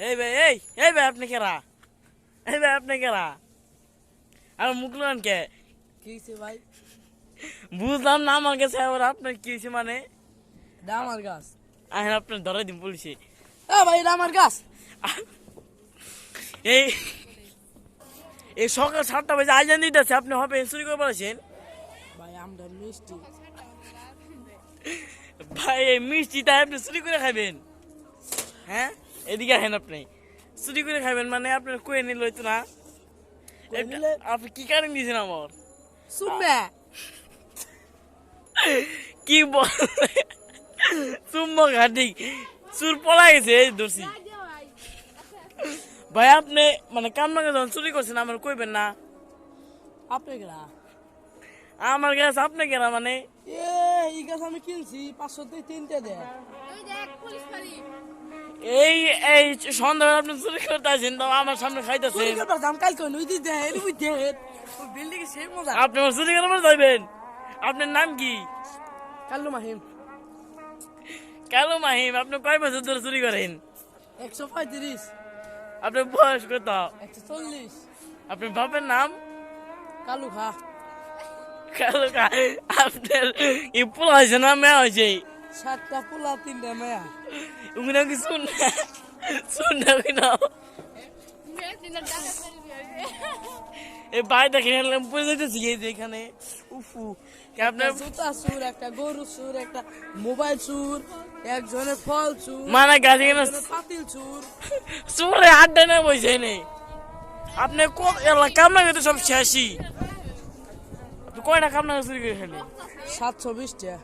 এই ভাই এই ভাই আপনি কেরা? এই ভাই আপনি কেরা? আর মুখ লান কে? কি হইছে ভাই? বুঝলাম না আমার কাছে আবার আপনার কি হয়েছে মানে? এটা আমার গাছ। আহেন আপনার ধরে দিন পুলিশে। ভাই এটা আমার গাছ। এই এই সকাল 7টা বাজে আজান দিতেছে, আপনি হবে চুরি করে বলেছেন? ভাই আমরা মিষ্টি। ভাই এই মিষ্টি তাই আপনি চুরি করে খাবেন? হ্যাঁ এদিকে আহেন, আপনি চুরি করে খাবেন মানে আপনার কয়ে নিল হইতো না? কই নিলে? আপনি কি কারণ দিয়েছেন আমার? সুম্মা। কি বল চুম্বক ঘাটি চুর পলা গেছে এই ধরছি। ভাই আপনি মানে কামনাকে যখন চুরি করছেন আমার কইবেন না? আপনি কেনা? আমার গ্যাস আপনি কেনা মানে? এই গাছ আমি কিনছি 500 দিয়ে 3টে দেয়। এই এই সন্ধ্যাবেলা আপনি চুরি করতে আসেন তো আমার সামনে খাইতেছেন। চুরি করবার দাম কাল কই নই দি দে এর বুঝ দে। ওই বিল্ডিং এ সেই মজা। আপনি আমার চুরি করে যাইবেন? আপনার নাম কি? কাল্লু মাহিম। কালো মাহিম। আপনি কয় বছর ধরে চুরি করেন? 135। আপনার বয়স কত? 140। আপনার বাপের নাম? কালু খা। কালো আপনার এই পোলা হয়েছে না মেয়া হয়েছে? 7টা পোলা 3টা মেয়া। উনি কি শুন না এই ভাই দেখেন পুজো যেতেছি এই যে এখানে উফু আপনার জুতা চুর, একটা গরু চুর, একটা মোবাইল চুর, একজনের ফল চুর, মানে গাড়ি কেন একজনের পাতিল চুর। চুরে আড্ডা না বসে নেই আপনি কামনা করতে সব শেষই। আপনি কয়টা কামনা চুরি করে খেলেন? 720 টা।